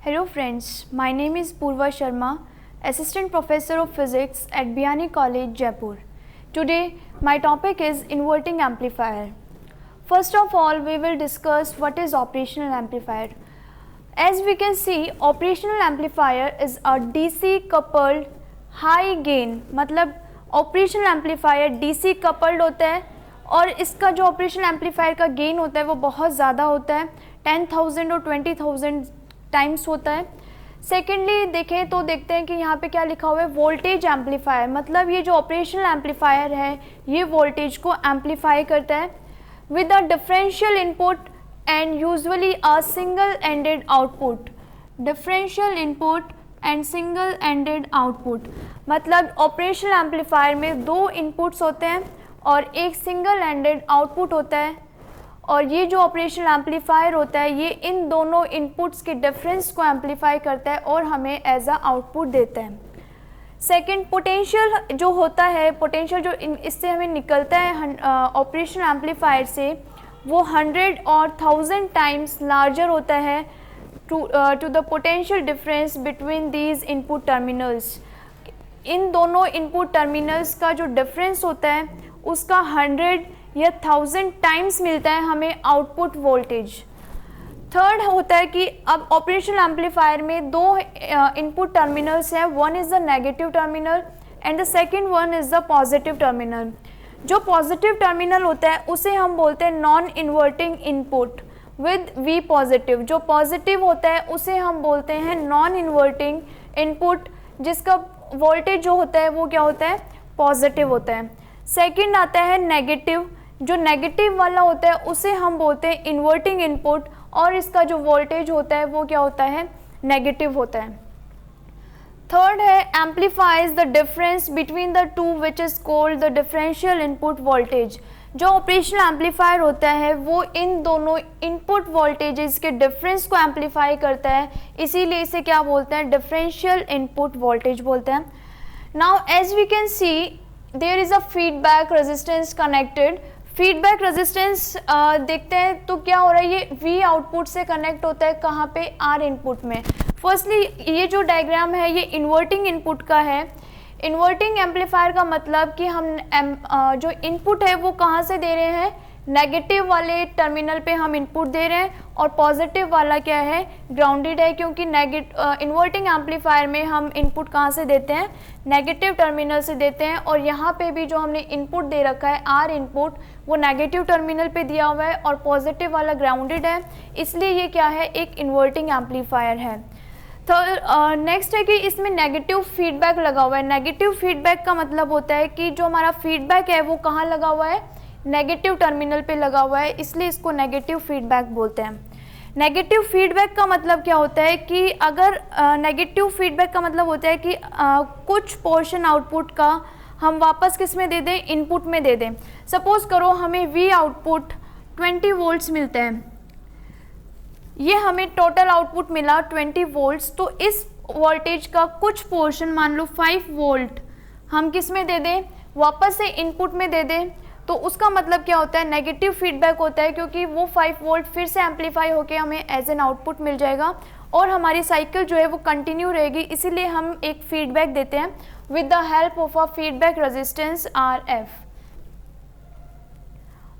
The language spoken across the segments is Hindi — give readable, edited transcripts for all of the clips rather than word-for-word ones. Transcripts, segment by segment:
Hello friends, my name is Purva Sharma, Assistant Professor of Physics at Biyani College, Jaipur. Today, my topic is inverting amplifier. First of all, we will discuss what is operational amplifier. As we can see, operational amplifier is a DC coupled high gain, मतलब ऑपरेशनल एम्पलीफायर DC कपल्ड होता है और इसका जो ऑपरेशनल एम्पलीफायर का गेन होता है वो बहुत ज़्यादा होता है, 10,000 और 20,000 टाइम्स होता है. सेकेंडली देखें तो देखते हैं कि यहाँ पे क्या लिखा हुआ है, वोल्टेज एम्पलीफायर, मतलब ये जो ऑपरेशनल एम्पलीफायर है ये वोल्टेज को एम्पलीफाई करता है with a differential input and usually a single ended output. Differential input and single ended output मतलब ऑपरेशनल एम्पलीफायर में दो इनपुट्स होते हैं और एक सिंगल एंडेड आउटपुट होता है और ये जो ऑपरेशनल एम्पलीफायर होता है ये इन दोनों इनपुट्स के डिफरेंस को एम्पलीफाई करता है और हमें एज अ आउटपुट देता है. सेकंड, पोटेंशियल जो होता है, पोटेंशियल जो इससे हमें निकलता है ऑपरेशनल एम्पलीफायर से वो 100 और 1000 टाइम्स लार्जर होता है to the potential difference between these input terminals. इन दोनों इनपुट टर्मिनल्स का जो डिफरेंस होता है उसका 100 या 1000 टाइम्स मिलता है हमें आउटपुट वोल्टेज. थर्ड होता है कि अब ऑपरेशनल एम्पलीफायर में दो इनपुट टर्मिनल्स हैं, one is the negative terminal and the second one is the positive terminal. जो पॉजिटिव टर्मिनल होता है उसे हम बोलते हैं non inverting input with V positive. जो पॉजिटिव होता है उसे हम बोलते हैं नॉन इन्वर्टिंग इनपुट जिसका वोल्टेज जो होता है वो क्या होता है, पॉजिटिव होता है. सेकंड आता है नेगेटिव. जो नेगेटिव वाला होता है उसे हम बोलते हैं इन्वर्टिंग इनपुट और इसका जो वोल्टेज होता है वो क्या होता है, नेगेटिव होता है. थर्ड है amplifies the difference between the two which is called the differential input voltage. जो ऑपरेशनल एम्पलीफायर होता है वो इन दोनों इनपुट वोल्टेजेस के डिफरेंस को एम्पलीफाई करता है, इसीलिए इसे क्या बोलते हैं, डिफरेंशियल इनपुट वोल्टेज बोलते हैं. Now as we can see there is a feedback resistance connected. Feedback resistance देखते हैं तो क्या हो रहा है, ये V आउटपुट से कनेक्ट होता है कहाँ पे, R इनपुट में. फर्स्टली ये जो डायग्राम है ये इन्वर्टिंग इनपुट का है. इन्वर्टिंग एम्पलीफायर का मतलब कि हम जो इनपुट है वो कहाँ से दे रहे हैं, नेगेटिव वाले टर्मिनल पे हम इनपुट दे रहे हैं और पॉजिटिव वाला क्या है, ग्राउंडेड है, क्योंकि इन्वर्टिंग एम्पलीफायर में हम इनपुट कहाँ से देते हैं, नेगेटिव टर्मिनल से देते हैं. और यहाँ पे भी जो हमने इनपुट दे रखा है R इनपुट वो नेगेटिव टर्मिनल पे दिया हुआ है और पॉजिटिव वाला ग्राउंडेड है, इसलिए ये क्या है, एक इन्वर्टिंग एम्पलीफायर है. तो नेक्स्ट है कि इसमें नेगेटिव फीडबैक लगा हुआ है. नेगेटिव फीडबैक का मतलब होता है कि जो हमारा फीडबैक है वो कहाँ लगा हुआ है, नेगेटिव टर्मिनल पे लगा हुआ है, इसलिए इसको नेगेटिव फीडबैक बोलते हैं. नेगेटिव फीडबैक का मतलब क्या होता है कि अगर नेगेटिव फीडबैक का मतलब होता है कि कुछ पोर्शन आउटपुट का हम वापस किस में दे दें, इनपुट में दे दें. सपोज करो हमें V आउटपुट 20 वोल्ट्स मिलते हैं, ये हमें टोटल आउटपुट मिला 20 वोल्ट्स, तो इस वोल्टेज का कुछ पोर्शन मान लो 5 वोल्ट हम किस में दे दें, वापस से इनपुट में दे दें, तो उसका मतलब क्या होता है, नेगेटिव फीडबैक होता है, क्योंकि वो 5 वोल्ट फिर से एम्पलीफाई होकर हमें एज एन आउटपुट मिल जाएगा और हमारी साइकिल जो है वो कंटिन्यू रहेगी, इसीलिए हम एक फीडबैक देते हैं with the help of a feedback resistance RF.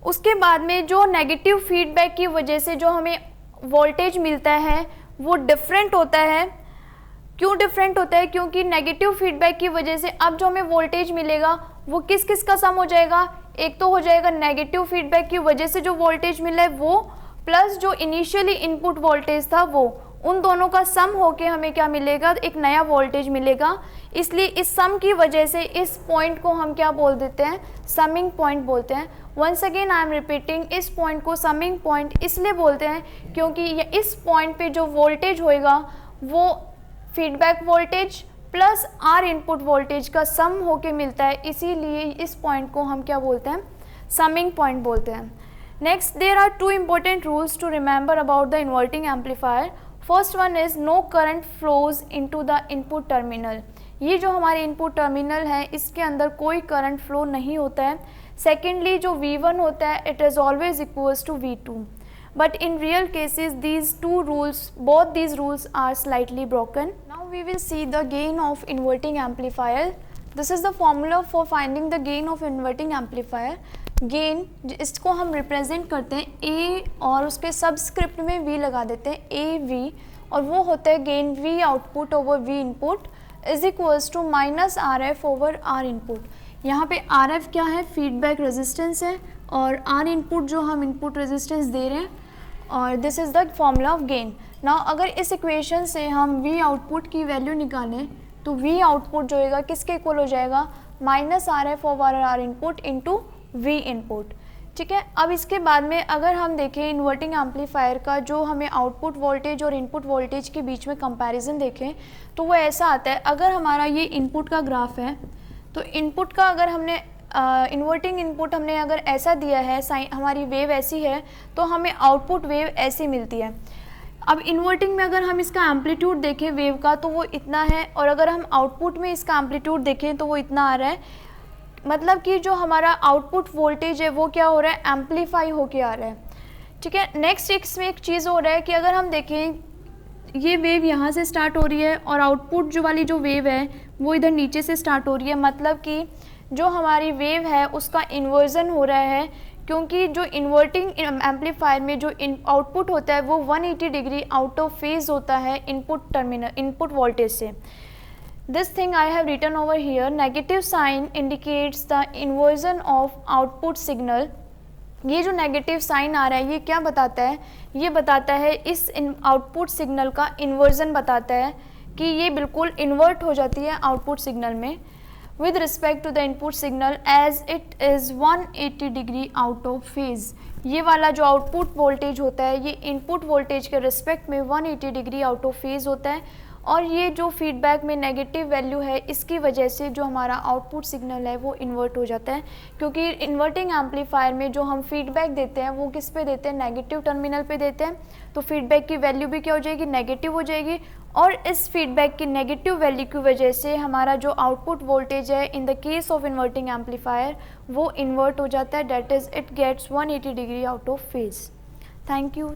उसके बाद में जो नेगेटिव फीडबैक की वजह से जो हमें वोल्टेज मिलता है वो डिफरेंट होता है. क्यों डिफरेंट होता है, क्योंकि नेगेटिव फीडबैक की वजह से अब जो हमें वोल्टेज मिलेगा वो किस किस का सम हो जाएगा, एक तो हो जाएगा नेगेटिव फीडबैक की वजह से जो वोल्टेज मिला है वो, प्लस जो इनिशियली इनपुट वोल्टेज था वो, उन दोनों का सम होके हमें क्या मिलेगा, एक नया वोल्टेज मिलेगा. इसलिए इस सम की वजह से इस पॉइंट को हम क्या बोल देते हैं, समिंग पॉइंट बोलते हैं. Once again I am repeating, इस पॉइंट को समिंग पॉइंट इसलिए बोलते हैं क्योंकि ये इस पॉइंट पे जो वोल्टेज होएगा वो feedback voltage plus R input voltage का सम होके मिलता है, इसीलिए इस पॉइंट को हम क्या बोलते हैं, समिंग पॉइंट बोलते हैं. Next, there are 2 important rules to remember about the inverting amplifier. First one is no current flows into the input terminal. ये जो हमारे इनपुट टर्मिनल है इसके अंदर कोई करंट फ्लो नहीं होता है. सेकेंडली जो V1 होता है it is always equals to V2. but in real cases these two rules, both these rules are slightly broken. Now we will see the gain of inverting amplifier. This is the formula for finding the gain of inverting amplifier. Gain इसको हम रिप्रेजेंट करते हैं ए और उसके सबस्क्रिप्ट में वी लगा देते हैं ए वी, और वो होता है gain V output over V input is equals to minus R F over R input. यहाँ पे आर एफ क्या है, फीडबैक रेजिस्टेंस है, और आर इनपुट जो हम इनपुट रेजिस्टेंस दे रहे हैं, और this is the formula of gain. Now अगर इस इक्वेशन से हम वी आउटपुट की वैल्यू निकालें तो वी आउटपुट जो होगा किसके इक्वल हो जाएगा, minus R F over R input into V input. ठीक है, अब इसके बाद में अगर हम देखें इन्वर्टिंग एम्पलीफायर का जो हमें आउटपुट वोल्टेज और इनपुट वोल्टेज के बीच में कंपैरिजन देखें तो वो ऐसा आता है, अगर हमारा ये इनपुट का ग्राफ है तो इनपुट का अगर हमने इन्वर्टिंग इनपुट हमने अगर ऐसा दिया है, हमारी वेव ऐसी है तो हमें आउटपुट वेव ऐसी मिलती है। अब इन्वर्टिंग में अगर हम इसका एम्पलीट्यूड देखें वेव का तो वो इतना है, और अगर हम आउटपुट में इसका एम्पलीट्यूड देखें तो वो इतना आ रहा है। मतलब कि जो हमारा आउटपुट वोल्टेज है वो क्या हो रहा है, एम्पलीफाई होके आ रहा है। ठीक है, नेक्स्ट इसमें एक चीज़ हो रहा है कि अगर हम देखें ये वेव यहाँ से स्टार्ट हो रही है और आउटपुट जो वाली जो वेव है वो इधर नीचे से स्टार्ट हो रही है, मतलब कि जो हमारी वेव है उसका इन्वर्जन हो रहा है, क्योंकि जो इन्वर्टिंग एम्पलीफायर में जो आउटपुट होता है वो 180 डिग्री आउट ऑफ फेज होता है इनपुट वोल्टेज से। This thing I have written over here, negative sign indicates the inversion of output signal. ये जो नेगेटिव साइन आ रहा है ये क्या बताता है, ये बताता है इस आउटपुट सिग्नल का इन्वर्जन बताता है कि ये बिल्कुल इन्वर्ट हो जाती है आउटपुट सिग्नल में with respect to the input signal as it is 180 degree out of phase. ये वाला जो आउटपुट वोल्टेज होता है ये इनपुट वोल्टेज के रिस्पेक्ट में 180 डिग्री आउट ऑफ फेज होता है, और ये जो फीडबैक में नेगेटिव वैल्यू है इसकी वजह से जो हमारा आउटपुट सिग्नल है वो इन्वर्ट हो जाता है, क्योंकि इन्वर्टिंग एम्पलीफायर में जो हम फीडबैक देते हैं वो किस पे देते हैं, नेगेटिव टर्मिनल पे देते हैं, तो फीडबैक की वैल्यू भी क्या हो जाएगी, नेगेटिव हो जाएगी, और इस फीडबैक की नेगेटिव वैल्यू की वजह से हमारा जो आउटपुट वोल्टेज है in the case of inverting amplifier वो इन्वर्ट हो जाता है, that is it gets 180 degree out of phase. Thank you.